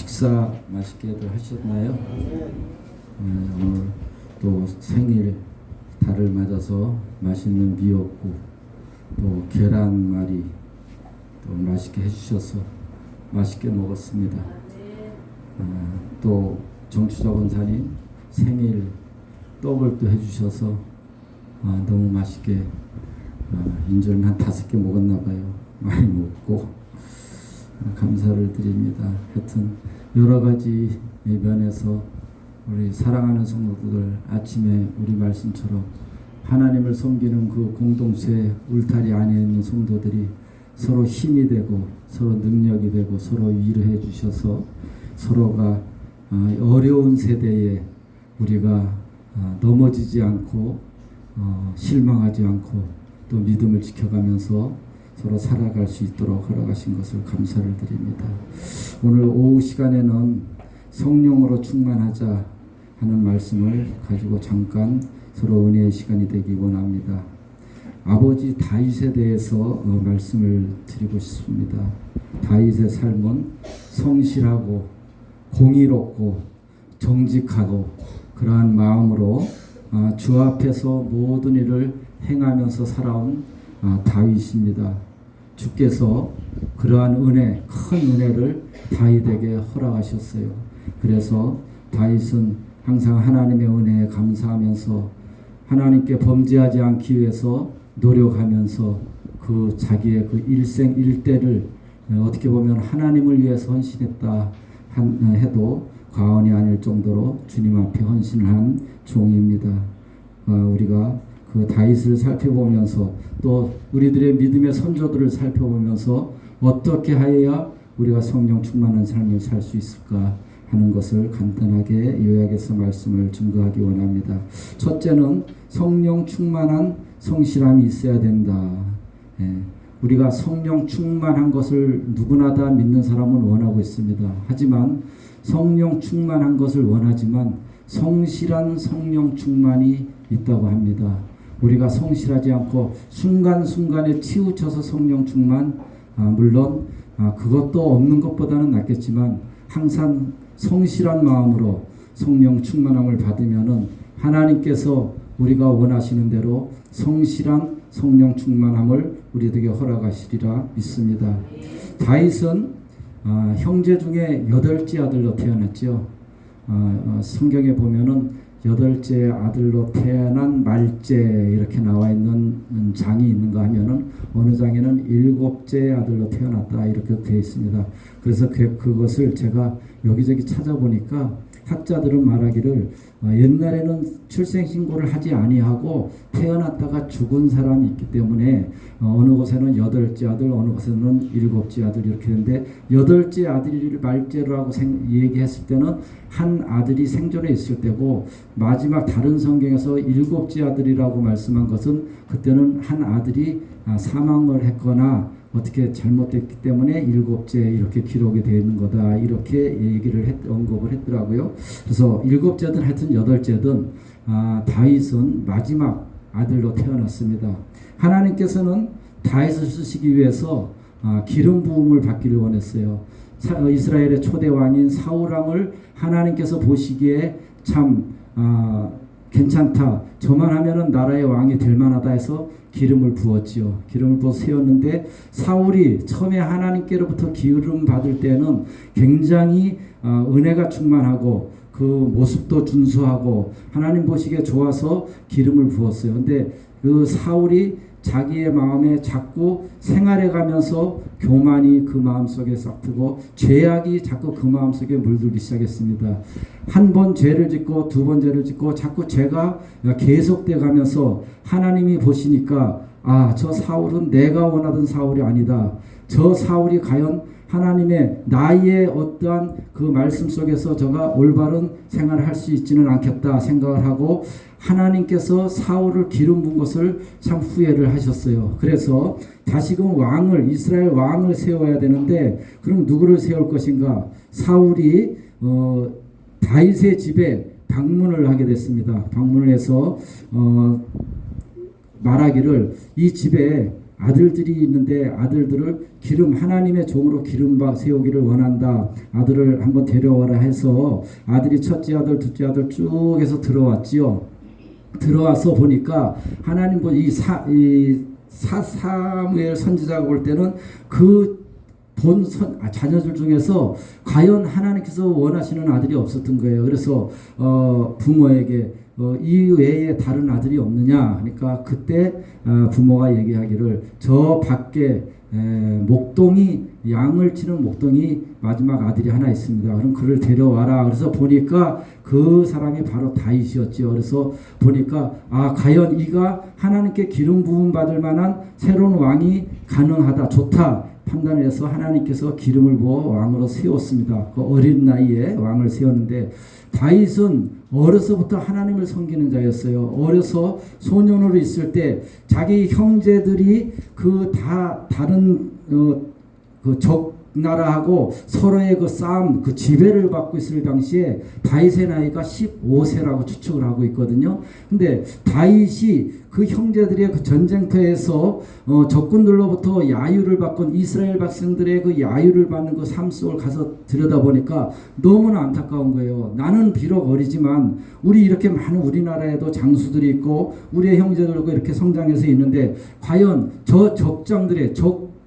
식사 맛있게들 하셨나요? 오늘 또 생일 달을 맞아서 맛있는 미역국 또 계란말이 또 맛있게 해주셔서 맛있게 먹었습니다. 또 정추자 권사님 생일 떡을 또 해주셔서 너무 맛있게 인절미 한 5개 먹었나 봐요. 많이 먹고 감사를 드립니다. 하여튼 여러 가지 면에서 우리 사랑하는 성도들 아침에 우리 말씀처럼 하나님을 섬기는 그 공동체 울타리 안에 있는 성도들이 서로 힘이 되고 서로 능력이 되고 서로 위로해 주셔서 서로가 어려운 세대에 우리가 넘어지지 않고 실망하지 않고 또 믿음을 지켜가면서 서로 살아갈 수 있도록 허락하신 것을 감사를 드립니다. 오늘 오후 시간에는 성령으로 충만하자 하는 말씀을 가지고 잠깐 서로 은혜의 시간이 되기 원합니다. 아버지 다윗에 대해서 말씀을 드리고 싶습니다. 다윗의 삶은 성실하고 공의롭고 정직하고 그러한 마음으로 주 앞에서 모든 일을 행하면서 살아온 다윗입니다. 주께서 그러한 은혜, 큰 은혜를 다윗에게 허락하셨어요. 그래서 다윗은 항상 하나님의 은혜에 감사하면서 하나님께 범죄하지 않기 위해서 노력하면서 그 자기의 그 일생일대를 어떻게 보면 하나님을 위해서 헌신했다 해도 과언이 아닐 정도로 주님 앞에 헌신을 한 종입니다. 우리가 그 다윗을 살펴보면서 또 우리들의 믿음의 선조들을 살펴보면서 어떻게 하여야 우리가 성령 충만한 삶을 살 수 있을까 하는 것을 간단하게 요약해서 말씀을 증거하기 원합니다. 첫째는 성령 충만한 성실함이 있어야 된다. 우리가 성령 충만한 것을 누구나 다 믿는 사람은 원하고 있습니다. 하지만 성령 충만한 것을 원하지만 성실한 성령 충만이 있다고 합니다. 우리가 성실하지 않고 순간순간에 치우쳐서 성령 충만, 물론 그것도 없는 것보다는 낫겠지만 항상 성실한 마음으로 성령 충만함을 받으면은 하나님께서 우리가 원하시는 대로 성실한 성령 충만함을 우리에게 허락하시리라 믿습니다. 다윗은 형제 중에 8째 아들로 태어났죠. 성경에 보면은 8째 아들로 태어난 말제 이렇게 나와 있는 장이 있는가 하면은 어느 장에는 7째 아들로 태어났다 이렇게 되어 있습니다. 그래서 그것을 제가 여기저기 찾아보니까 학자들은 말하기를 옛날에는 출생신고를 하지 아니하고 태어났다가 죽은 사람이 있기 때문에 어느 곳에는 8째 아들 어느 곳에는 7째 아들 이렇게 되는데 8째 아들을 말제라고 얘기했을 때는 한 아들이 생존해 있을 때고 마지막 다른 성경에서 7째 아들이라고 말씀한 것은 그때는 한 아들이 사망을 했거나 어떻게 잘못됐기 때문에 7째 이렇게 기록이 되어 있는 거다 이렇게 얘기를 언급을 했더라고요. 그래서 7째든 하여튼 8째든 다윗은 마지막 아들로 태어났습니다. 하나님께서는 다윗을 쓰시기 위해서 기름 부음을 받기를 원했어요. 이스라엘의 초대 왕인 사울왕을 하나님께서 보시기에 참 괜찮다. 저만 하면은 나라의 왕이 될 만하다 해서 기름을 부었지요. 기름을 부어 세웠는데 사울이 처음에 하나님께로부터 기름 받을 때는 굉장히 은혜가 충만하고 그 모습도 준수하고 하나님 보시기에 좋아서 기름을 부었어요. 근데 그 사울이 자기의 마음에 자꾸 생활해 가면서 교만이 그 마음속에 싹트고 죄악이 자꾸 그 마음속에 물들기 시작했습니다. 한 번 죄를 짓고 2번 죄를 짓고 자꾸 죄가 계속돼 가면서 하나님이 보시니까 저 사울은 내가 원하던 사울이 아니다. 저 사울이 과연 하나님의 나의 어떠한 그 말씀 속에서 저가 올바른 생활을 할 수 있지는 않겠다 생각을 하고 하나님께서 사울을 기름 부은 것을 참 후회를 하셨어요. 그래서 다시금 이스라엘 왕을 세워야 되는데 그럼 누구를 세울 것인가? 사울이 다윗의 집에 방문을 하게 됐습니다. 방문을 해서 말하기를 이 집에 아들들이 있는데 아들들을 하나님의 종으로 기름 세우기를 원한다. 아들을 한번 데려와라 해서 아들이 첫째 아들, 둘째 아들 쭉 해서 들어왔지요. 들어와서 보니까 하나님 이 사무엘 선지자가 볼 때는 그 자녀들 중에서 과연 하나님께서 원하시는 아들이 없었던 거예요. 그래서 부모에게 이 외에 다른 아들이 없느냐 하니까 그때 부모가 얘기하기를 저 밖에 목동이 양을 치는 목동이 마지막 아들이 하나 있습니다. 그럼 그를 데려와라. 그래서 보니까 그 사람이 바로 다윗이었죠. 그래서 보니까 과연 이가 하나님께 기름 부음 받을 만한 새로운 왕이 가능하다, 좋다 판단을 해서 하나님께서 기름을 부어 왕으로 세웠습니다. 그 어린 나이에 왕을 세웠는데 다윗은 어려서부터 하나님을 섬기는 자였어요. 어려서 소년으로 있을 때 자기 형제들이 다른 적 나라하고 서로의 그 싸움, 그 지배를 받고 있을 당시에 다윗의 나이가 15세라고 추측을 하고 있거든요. 근데 다윗이 그 형제들의 그 전쟁터에서 적군들로부터 야유를 받건 이스라엘 백성들의 그 야유를 받는 그 삶 속을 가서 들여다보니까 너무나 안타까운 거예요. 나는 비록 어리지만 이렇게 많은 우리나라에도 장수들이 있고 우리의 형제들과 이렇게 성장해서 있는데 과연 저 적장들의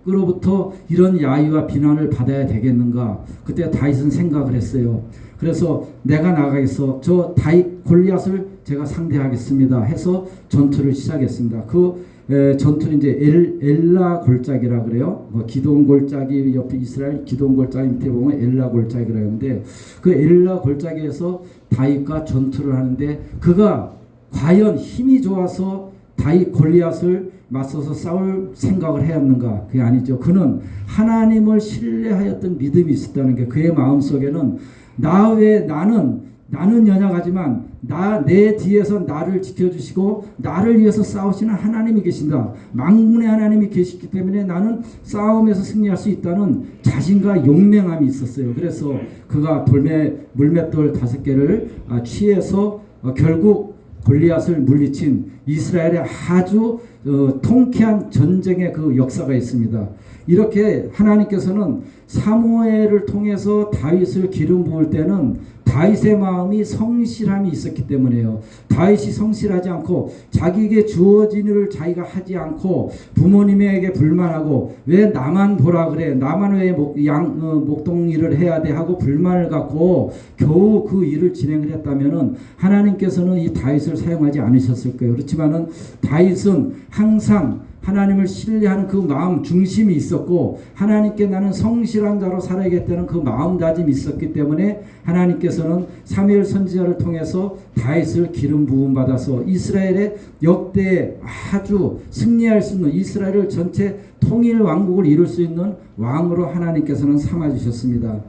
으로부터 이런 야유와 비난을 받아야 되겠는가? 그때 다윗은 생각을 했어요. 그래서 내가 나가서 저 다윗 골리앗을 제가 상대하겠습니다 해서 전투를 시작했습니다. 전투는 이제 엘라 골짜기라 그래요. 기돈 골짜기 옆에 이스라엘 기돈 골짜기 밑에 보면 엘라 골짜기라 하는데 그 엘라 골짜기에서 다윗과 전투를 하는데 그가 과연 힘이 좋아서 다윗 골리앗을 맞서서 싸울 생각을 해왔는가? 그게 아니죠. 그는 하나님을 신뢰하였던 믿음이 있었다는 게 그의 마음속에는 나는 연약하지만 내 뒤에서 나를 지켜주시고 나를 위해서 싸우시는 하나님이 계신다. 만군의 하나님이 계시기 때문에 나는 싸움에서 승리할 수 있다는 자신과 용맹함이 있었어요. 그래서 그가 물맷돌 5개를 취해서 결국 골리앗을 물리친 이스라엘의 아주 통쾌한 전쟁의 그 역사가 있습니다. 이렇게 하나님께서는 사무엘을 통해서 다윗을 기름 부을 때는 다윗의 마음이 성실함이 있었기 때문에요. 다윗이 성실하지 않고 자기에게 주어진 일을 자기가 하지 않고 부모님에게 불만하고 왜 나만 보라 그래, 나만 왜 목동 일을 해야 돼 하고 불만을 갖고 겨우 그 일을 진행을 했다면은 하나님께서는 이 다윗을 사용하지 않으셨을 거예요. 그렇지만은 다윗은 항상 하나님을 신뢰하는 그 마음 중심이 있었고 하나님께 나는 성실한 자로 살아야겠다는 그 마음다짐이 있었기 때문에 하나님께서는 사무엘 선지자를 통해서 다윗을 기름 부음 받아서 이스라엘의 역대에 아주 승리할 수 있는 이스라엘을 전체 통일 왕국을 이룰 수 있는 왕으로 하나님께서는 삼아주셨습니다.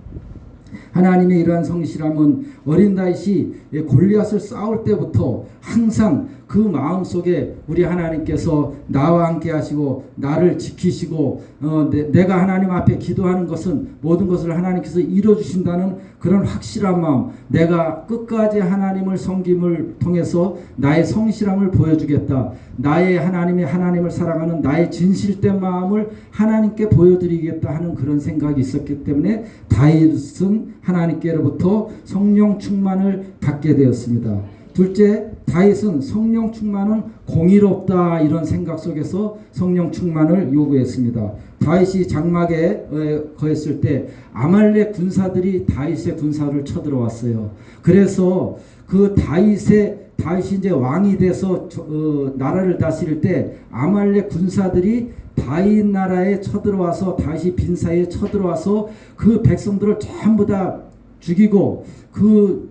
하나님의 이러한 성실함은 어린 다윗이 골리앗을 싸울 때부터 항상 그 마음속에 우리 하나님께서 나와 함께 하시고 나를 지키시고 내가 하나님 앞에 기도하는 것은 모든 것을 하나님께서 이루어주신다는 그런 확실한 마음, 내가 끝까지 하나님을 섬김을 통해서 나의 성실함을 보여주겠다, 나의 하나님을 사랑하는 나의 진실된 마음을 하나님께 보여드리겠다 하는 그런 생각이 있었기 때문에 다윗은 하나님께로부터 성령 충만을 받게 되었습니다. 둘째, 다윗은 성령 충만은 공의롭다 이런 생각 속에서 성령 충만을 요구했습니다. 다윗이 장막에 거했을 때 아말렉 군사들이 다윗의 군사를 쳐들어왔어요. 그래서 그 다윗이 이제 왕이 돼서 나라를 다스릴 때 아말렉 군사들이 다윗 나라에 쳐들어와서 다윗이 빈사에 쳐들어와서 그 백성들을 전부 다 죽이고 그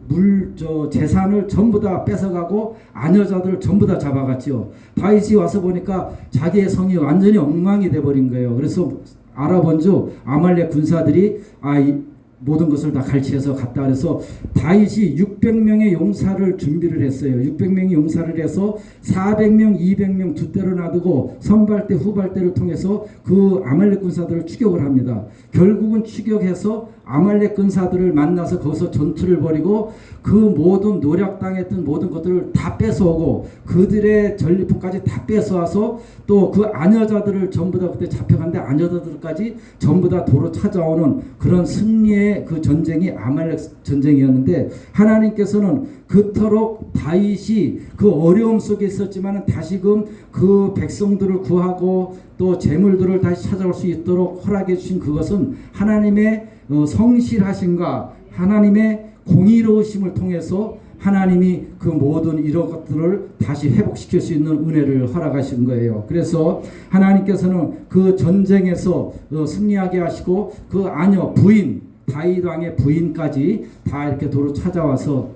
재산을 전부 다 뺏어가고 아녀자들을 전부 다 잡아갔지요. 다윗이 와서 보니까 자기의 성이 완전히 엉망이 돼버린 거예요. 그래서 알아본 줄 아말렉 군사들이 모든 것을 다 갈취해서 갔다. 그래서 다윗이 600명의 용사를 준비를 했어요. 600명의 용사를 해서 400명, 200명 두 대로 놔두고 선발대, 후발대를 통해서 그 아말렉 군사들을 추격을 합니다. 결국은 추격해서 아말렉 군사들을 만나서 거기서 전투를 벌이고 그 모든 노력당했던 모든 것들을 다 뺏어오고 그들의 전리품까지 다 뺏어와서 또 그 아녀자들을 전부 다 그때 잡혀갔는데 아녀자들까지 전부 다 도로 찾아오는 그런 승리의 그 전쟁이 아말렉 전쟁이었는데 하나님께서는 그토록 다윗이 그 어려움 속에 있었지만 다시금 그 백성들을 구하고 또 재물들을 다시 찾아올 수 있도록 허락해 주신 그것은 하나님의 성실하심과 하나님의 공의로우심을 통해서 하나님이 그 모든 이런 것들을 다시 회복시킬 수 있는 은혜를 허락하신 거예요. 그래서 하나님께서는 그 전쟁에서 승리하게 하시고 그 아녀 부인 다윗 왕의 부인까지 다 이렇게 도로 찾아와서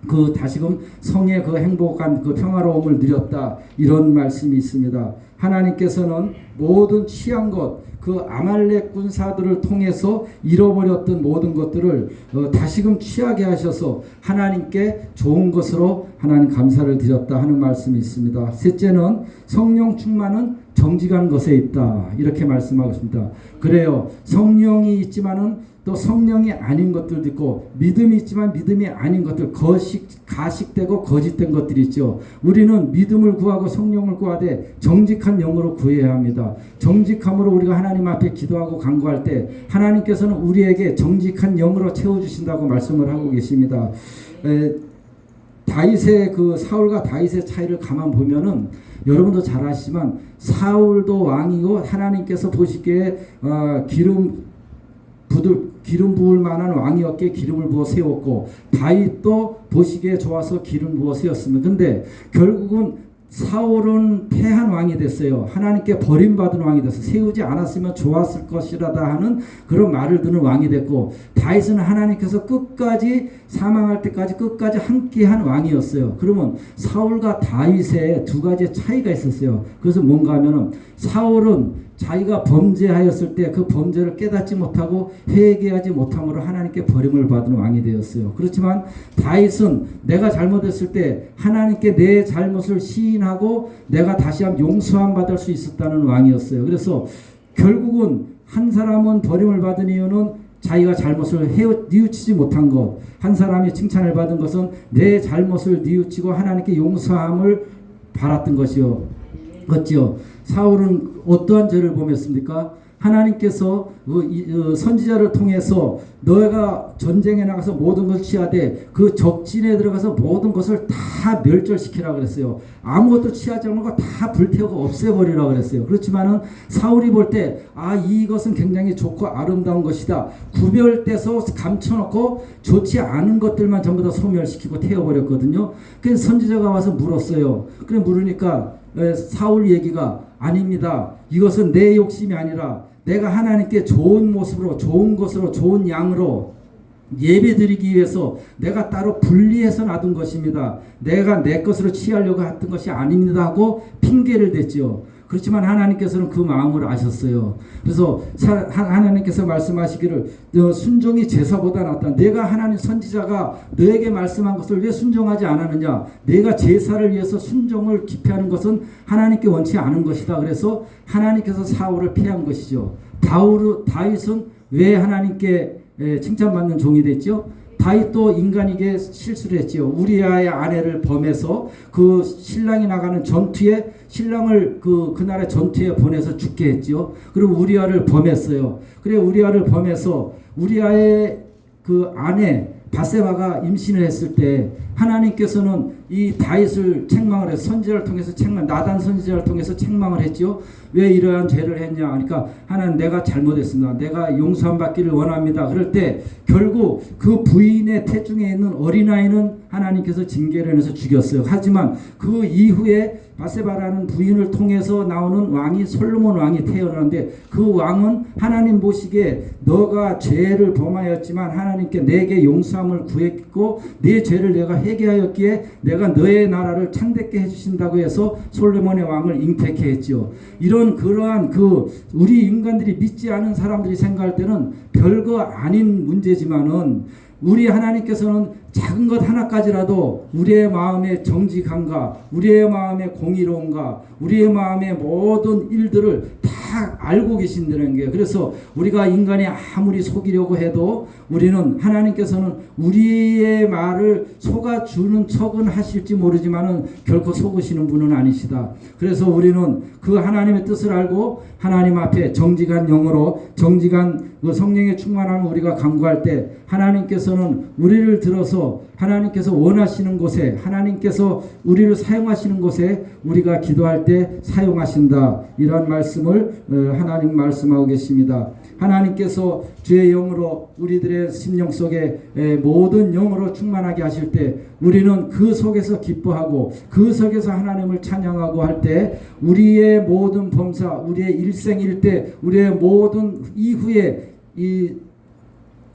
그 다시금 성의 그 행복한 그 평화로움을 누렸다 이런 말씀이 있습니다. 하나님께서는 모든 취한 것 그 아말렉 군사들을 통해서 잃어버렸던 모든 것들을 다시금 취하게 하셔서 하나님께 좋은 것으로 하나님 감사를 드렸다 하는 말씀이 있습니다. 셋째는 성령 충만은 정직한 것에 있다 이렇게 말씀하고 있습니다. 그래요. 성령이 있지만은 또 성령이 아닌 것들도 있고 믿음이 있지만 믿음이 아닌 것들 가식되고 거짓된 것들이 있죠. 우리는 믿음을 구하고 성령을 구하되 정직한 영으로 구해야 합니다. 정직함으로 우리가 하나님 앞에 기도하고 간구할 때 하나님께서는 우리에게 정직한 영으로 채워주신다고 말씀을 하고 계십니다. 다윗의 그 사울과 다윗의 차이를 가만 보면은 여러분도 잘 아시지만 사울도 왕이고 하나님께서 보시기에 기름 부을 만한 왕이었기에 기름을 부어 세웠고 다윗도 보시기에 좋아서 기름 부어 세웠습니다. 근데 결국은 사울은 패한 왕이 됐어요. 하나님께 버림받은 왕이 됐어요. 세우지 않았으면 좋았을 것이라다 하는 그런 말을 듣는 왕이 됐고 다윗은 하나님께서 끝까지 사망할 때까지 끝까지 함께한 왕이었어요. 그러면 사울과 다윗의 두 가지 차이가 있었어요. 그래서 뭔가 하면은 사울은 자기가 범죄하였을 때 그 범죄를 깨닫지 못하고 회개하지 못함으로 하나님께 버림을 받은 왕이 되었어요. 그렇지만 다윗은 내가 잘못했을 때 하나님께 내 잘못을 시인하고 내가 다시 한번 용서함 받을 수 있었다는 왕이었어요. 그래서 결국은 한 사람은 버림을 받은 이유는 자기가 잘못을 뉘우치지 못한 것, 한 사람이 칭찬을 받은 것은 내 잘못을 뉘우치고 하나님께 용서함을 바랐던 것이요. 그렇죠. 사울은 어떠한 죄를 범했습니까? 하나님께서 선지자를 통해서 너가 전쟁에 나가서 모든 것을 취하되 그 적진에 들어가서 모든 것을 다 멸절시키라 그랬어요. 아무것도 취하지 않는 거 다 불태우고 없애버리라 그랬어요. 그렇지만은 사울이 볼 때 이것은 굉장히 좋고 아름다운 것이다. 구별돼서 감춰놓고 좋지 않은 것들만 전부 다 소멸시키고 태워버렸거든요. 그래서 선지자가 와서 물었어요. 그래 물으니까 사울 얘기가 아닙니다. 이것은 내 욕심이 아니라 내가 하나님께 좋은 모습으로 좋은 것으로 좋은 양으로 예배드리기 위해서 내가 따로 분리해서 놔둔 것입니다. 내가 내 것으로 취하려고 했던 것이 아닙니다 하고 핑계를 댔지요. 그렇지만 하나님께서는 그 마음을 아셨어요. 그래서 하나님께서 말씀하시기를 순종이 제사보다 낫다. 내가 하나님 선지자가 너에게 말씀한 것을 왜 순종하지 않았느냐. 내가 제사를 위해서 순종을 기피하는 것은 하나님께 원치 않은 것이다. 그래서 하나님께서 사울을 피한 것이죠. 다윗은 왜 하나님께 칭찬받는 종이 됐죠? 다윗도 인간에게 실수를 했지요. 우리아의 아내를 범해서 그 신랑이 나가는 전투에 신랑을 그 나라의 전투에 보내서 죽게 했지요. 그리고 우리아를 범했어요. 그래 우리아를 범해서 우리아의 그 아내 바세바가 임신을 했을 때 하나님께서는 이 다윗을 책망을 해서 선지자를 통해서 나단 선지자를 통해서 책망을 했지요. 왜 이러한 죄를 했냐 하니까 하나님 내가 잘못했습니다. 내가 용서함 받기를 원합니다. 그럴 때 결국 그 부인의 태중에 있는 어린아이는 하나님께서 징계를 해서 죽였어요. 하지만 그 이후에 바세바라는 부인을 통해서 나오는 왕이 솔로몬 왕이 태어나는데 그 왕은 하나님 보시기에 너가 죄를 범하였지만 하나님께 내게 용서 용서함을 구했고 네 죄를 내가 회개하였기에 내가 너의 나라를 창대케 해주신다고 해서 솔로몬의 왕을 잉태케 했지요. 이런 그러한 우리 인간들이 믿지 않은 사람들이 생각할 때는 별거 아닌 문제지만은 우리 하나님께서는 작은 것 하나까지라도 우리의 마음의 정직함과 우리의 마음의 공의로움과 우리의 마음의 모든 일들을 다 알고 계신다는 게, 그래서 우리가 인간이 아무리 속이려고 해도 우리는 하나님께서는 우리의 말을 속아주는 척은 하실지 모르지만은 결코 속으시는 분은 아니시다. 그래서 우리는 그 하나님의 뜻을 알고 하나님 앞에 정직한 영으로 정직한 그 성령의 충만함을 우리가 간구할 때 하나님께서는 우리를 들어서 하나님께서 원하시는 곳에, 하나님께서 우리를 사용하시는 곳에 우리가 기도할 때 사용하신다. 이런 말씀을 하나님 말씀하고 계십니다. 하나님께서 주의 영으로 우리들의 심령 속에 모든 영으로 충만하게 하실 때 우리는 그 속에서 기뻐하고 그 속에서 하나님을 찬양하고 할 때 우리의 모든 범사, 우리의 일생일대, 우리의 모든 이후에 이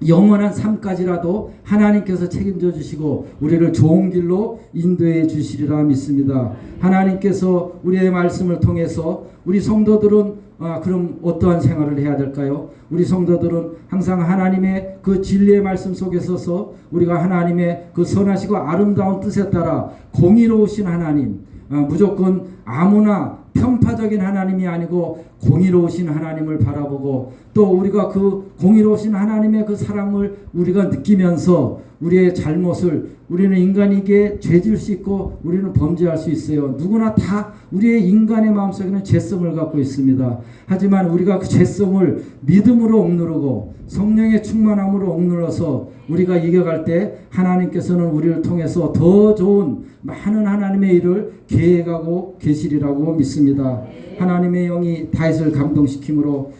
영원한 삶까지라도 하나님께서 책임져 주시고 우리를 좋은 길로 인도해 주시리라 믿습니다. 하나님께서 우리의 말씀을 통해서 우리 성도들은 그럼 어떠한 생활을 해야 될까요? 우리 성도들은 항상 하나님의 그 진리의 말씀 속에 서서 우리가 하나님의 그 선하시고 아름다운 뜻에 따라 공의로우신 하나님, 무조건 아무나 편파적인 하나님이 아니고 공의로우신 하나님을 바라보고 또 우리가 그 공의로우신 하나님의 그 사랑을 우리가 느끼면서 우리의 잘못을, 우리는 인간이기에 죄질 수 있고 우리는 범죄할 수 있어요. 누구나 다 우리의 인간의 마음속에는 죄성을 갖고 있습니다. 하지만 우리가 그 죄성을 믿음으로 억누르고 성령의 충만함으로 억눌러서 우리가 이겨갈 때 하나님께서는 우리를 통해서 더 좋은 많은 하나님의 일을 계획하고 계시리라고 믿습니다. 하나님의 영이 다윗을 감동시킴으로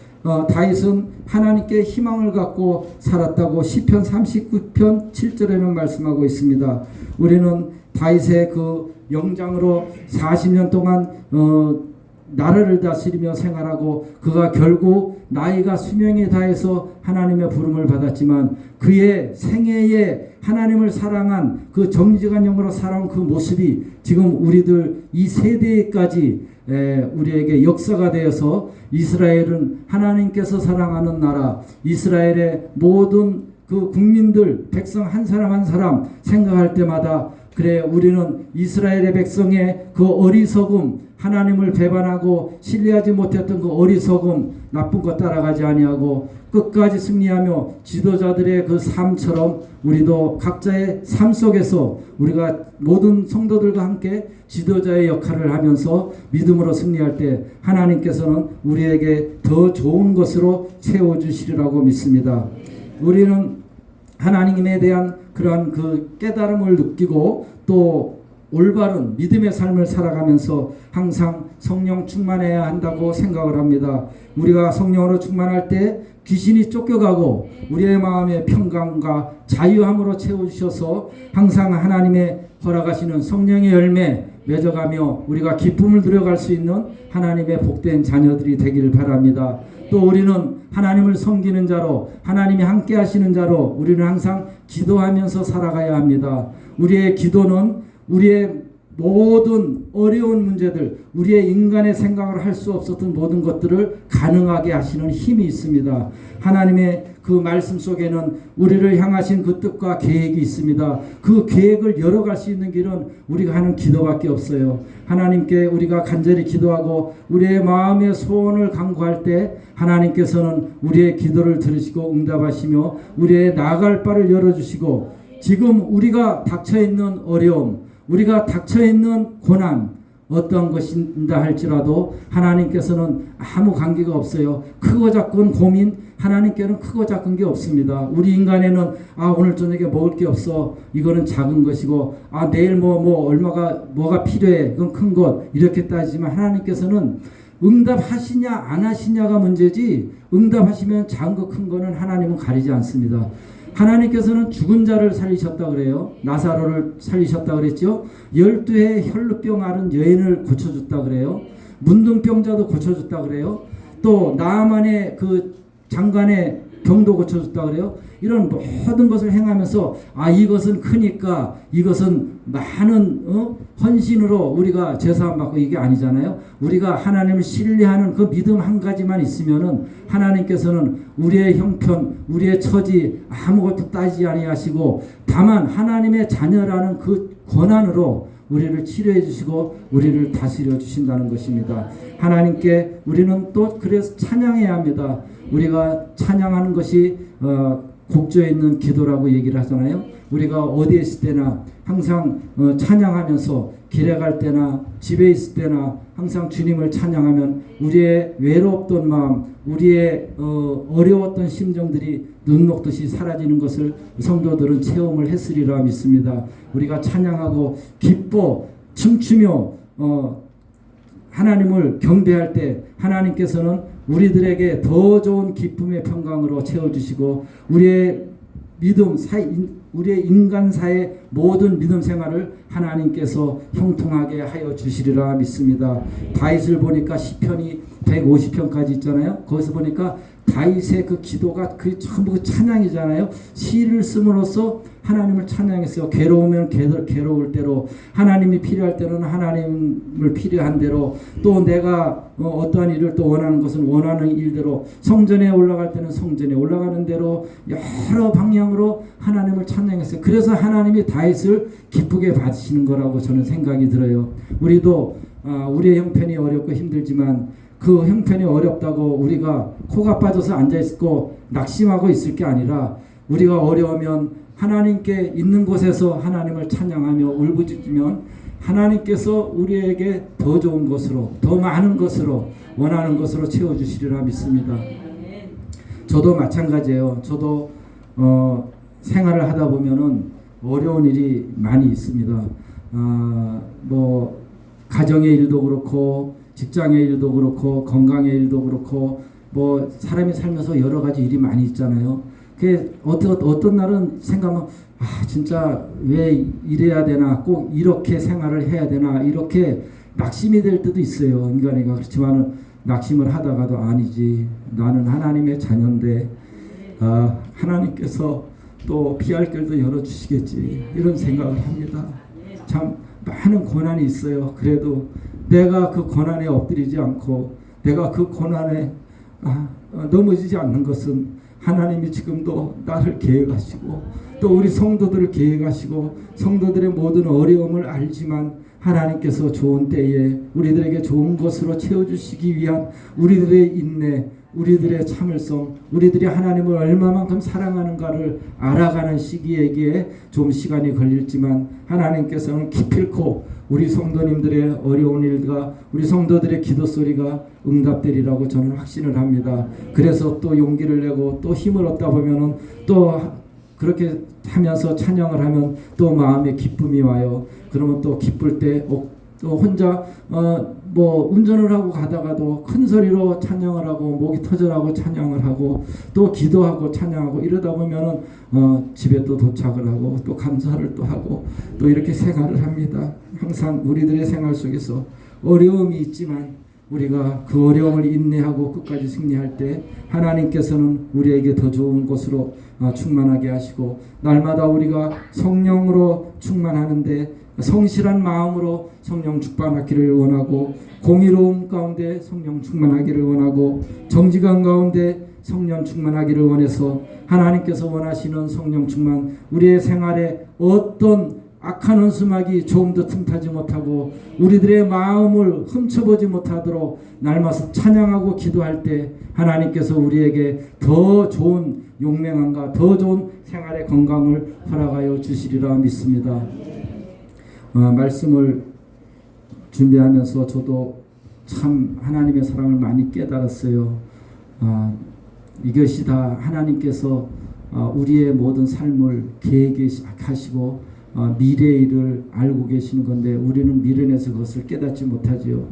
다윗은 하나님께 희망을 갖고 살았다고 시편 39편 7절에는 말씀하고 있습니다. 우리는 다윗의 그 영장으로 40년 동안 나라를 다스리며 생활하고 그가 결국 나이가 수명에 다해서 하나님의 부름을 받았지만 그의 생애에 하나님을 사랑한 그 정직한 영으로 살아온 그 모습이 지금 우리들 이 세대까지 우리에게 역사가 되어서 이스라엘은 하나님께서 사랑하는 나라, 이스라엘의 모든 그 국민들, 백성 한 사람 한 사람 생각할 때마다 그래 우리는 이스라엘의 백성의 그 어리석음, 하나님을 배반하고 신뢰하지 못했던 그 어리석음, 나쁜 것 따라가지 아니하고 끝까지 승리하며 지도자들의 그 삶처럼 우리도 각자의 삶 속에서 우리가 모든 성도들과 함께 지도자의 역할을 하면서 믿음으로 승리할 때 하나님께서는 우리에게 더 좋은 것으로 채워주시리라고 믿습니다. 우리는 하나님에 대한 그러한 그 깨달음을 느끼고 또 올바른 믿음의 삶을 살아가면서 항상 성령 충만해야 한다고 생각을 합니다. 우리가 성령으로 충만할 때 귀신이 쫓겨가고 우리의 마음의 평강과 자유함으로 채워주셔서 항상 하나님의 허락하시는 성령의 열매 맺어가며 우리가 기쁨을 누려갈 수 있는 하나님의 복된 자녀들이 되기를 바랍니다. 또 우리는 하나님을 섬기는 자로 하나님이 함께 하시는 자로 우리는 항상 기도하면서 살아가야 합니다. 우리의 기도는 우리의 모든 어려운 문제들, 우리의 인간의 생각을 할 수 없었던 모든 것들을 가능하게 하시는 힘이 있습니다. 하나님의 그 말씀 속에는 우리를 향하신 그 뜻과 계획이 있습니다. 그 계획을 열어갈 수 있는 길은 우리가 하는 기도밖에 없어요. 하나님께 우리가 간절히 기도하고 우리의 마음의 소원을 간구할 때 하나님께서는 우리의 기도를 들으시고 응답하시며 우리의 나아갈 바를 열어주시고 지금 우리가 닥쳐있는 어려움, 우리가 닥쳐있는 고난 어떤 것인다 할지라도 하나님께서는 아무 관계가 없어요. 크고 작은 고민 하나님께는 크고 작은 게 없습니다. 우리 인간에는 오늘 저녁에 먹을 게 없어 이거는 작은 것이고 내일 뭐가 필요해 그건 큰 것 이렇게 따지지만 하나님께서는 응답하시냐 안 하시냐가 문제지 응답하시면 작은 거 큰 거는 하나님은 가리지 않습니다. 하나님께서는 죽은 자를 살리셨다 그래요. 나사로를 살리셨다 그랬죠. 12해 혈루병 앓은 여인을 고쳐줬다 그래요. 문둥병자도 고쳐줬다 그래요. 또 나아만의 그 장관의 병도 고쳐줬다 그래요. 이런 모든 것을 행하면서 이것은 크니까 이것은 많은 헌신으로 우리가 제사함 받고 이게 아니잖아요. 우리가 하나님을 신뢰하는 그 믿음 한 가지만 있으면은 하나님께서는 우리의 형편, 우리의 처지 아무것도 따지지 아니하시고 다만 하나님의 자녀라는 그 권한으로 우리를 치료해 주시고 우리를 다스려 주신다는 것입니다. 하나님께 우리는 또 그래서 찬양해야 합니다. 우리가 찬양하는 것이 곡조에 있는 기도라고 얘기를 하잖아요. 우리가 어디에 있을 때나 항상 찬양하면서 길에 갈 때나 집에 있을 때나 항상 주님을 찬양하면 우리의 외롭던 마음, 우리의 어려웠던 심정들이 눈 녹듯이 사라지는 것을 성도들은 체험을 했으리라 믿습니다. 우리가 찬양하고 기뻐 춤추며 하나님을 경배할 때 하나님께서는 우리들에게 더 좋은 기쁨의 평강으로 채워주시고 우리의 믿음 우리의 인간사의 모든 믿음 생활을 하나님께서 형통하게 하여 주시리라 믿습니다. 다윗을 보니까 시편이 150편까지 있잖아요. 거기서 보니까 다윗의 그 기도가 그 전부 찬양이잖아요. 시를 씀으로써 하나님을 찬양했어요. 괴로우면 괴로울 대로, 하나님이 필요할 때는 하나님을 필요한 대로, 또 내가 어떠한 일을 또 원하는 것은 원하는 일대로, 성전에 올라갈 때는 성전에 올라가는 대로 여러 방향으로 하나님을 찬양했어요. 그래서 하나님이 다윗을 기쁘게 받으시는 거라고 저는 생각이 들어요. 우리도 우리의 형편이 어렵고 힘들지만 그 형편이 어렵다고 우리가 코가 빠져서 앉아있고 낙심하고 있을 게 아니라 우리가 어려우면 하나님께 있는 곳에서 하나님을 찬양하며 울부짖으면 하나님께서 우리에게 더 좋은 것으로, 더 많은 것으로, 원하는 것으로 채워주시리라 믿습니다. 저도 마찬가지예요. 저도 생활을 하다 보면은 어려운 일이 많이 있습니다. 뭐 가정의 일도 그렇고 직장의 일도 그렇고 건강의 일도 그렇고 뭐 사람이 살면서 여러 가지 일이 많이 있잖아요. 그 어떤 날은 생각하면 진짜 왜 이래야 되나, 꼭 이렇게 생활을 해야 되나, 이렇게 낙심이 될 때도 있어요. 인간이가. 그렇지만 낙심을 하다가도 아니지, 나는 하나님의 자녀인데 하나님께서 또 피할 길도 열어주시겠지, 이런 생각을 합니다. 참 많은 고난이 있어요. 그래도 내가 그 고난에 엎드리지 않고 내가 그 고난에 넘어지지 않는 것은 하나님이 지금도 나를 계획하시고 또 우리 성도들을 계획하시고 성도들의 모든 어려움을 알지만 하나님께서 좋은 때에 우리들에게 좋은 것으로 채워주시기 위한 우리들의 인내, 우리들의 참을성, 우리들이 하나님을 얼마만큼 사랑하는가를 알아가는 시기에게 좀 시간이 걸릴지만 하나님께서는 기필코 우리 성도님들의 어려운 일과 우리 성도들의 기도 소리가 응답되리라고 저는 확신을 합니다. 그래서 또 용기를 내고 또 힘을 얻다 보면은 또 그렇게 하면서 찬양을 하면 또 마음에 기쁨이 와요. 그러면 또 기쁠 때 또 혼자 뭐 운전을 하고 가다가도 큰 소리로 찬양을 하고 목이 터져나고 찬양을 하고 또 기도하고 찬양하고 이러다 보면은 집에 또 도착을 하고 또 감사를 또 하고 또 이렇게 생활을 합니다. 항상 우리들의 생활 속에서 어려움이 있지만 우리가 그 어려움을 인내하고 끝까지 승리할 때 하나님께서는 우리에게 더 좋은 것으로 충만하게 하시고 날마다 우리가 성령으로 충만하는데 성실한 마음으로 성령 충만하기를 원하고 공의로움 가운데 성령 충만하기를 원하고 정직한 가운데 성령 충만하기를 원해서 하나님께서 원하시는 성령 충만, 우리의 생활에 어떤 악한 원수막이 조금도 틈타지 못하고 우리들의 마음을 훔쳐보지 못하도록 날마다 찬양하고 기도할 때 하나님께서 우리에게 더 좋은 용맹함과 더 좋은 생활의 건강을 허락하여 주시리라 믿습니다. 말씀을 준비하면서 저도 참 하나님의 사랑을 많이 깨달았어요. 이것이 다 하나님께서 우리의 모든 삶을 계획하시고 미래의 일을 알고 계시는 건데 우리는 미련해서 그것을 깨닫지 못하지요.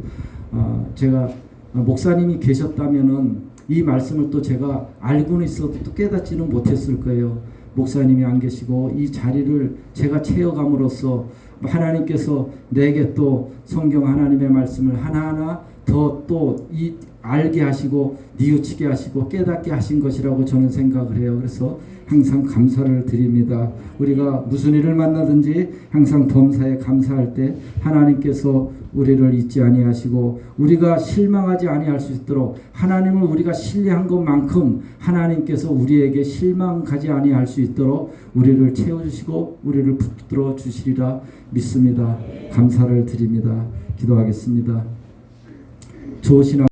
제가 목사님이 계셨다면은 이 말씀을 또 제가 알고는 있어도 또 깨닫지는 못했을 거예요. 목사님이 안 계시고 이 자리를 제가 채워감으로써 하나님께서 내게 또 성경 하나님의 말씀을 하나하나 더 또 이 알게 하시고 뉘우치게 하시고 깨닫게 하신 것이라고 저는 생각을 해요. 그래서 항상 감사를 드립니다. 우리가 무슨 일을 만나든지 항상 범사에 감사할 때 하나님께서 우리를 잊지 아니하시고 우리가 실망하지 아니할 수 있도록 하나님을 우리가 신뢰한 것만큼 하나님께서 우리에게 실망 가지 아니할 수 있도록 우리를 채워주시고 우리를 붙들어 주시리라 믿습니다. 감사를 드립니다. 기도하겠습니다. 좋으신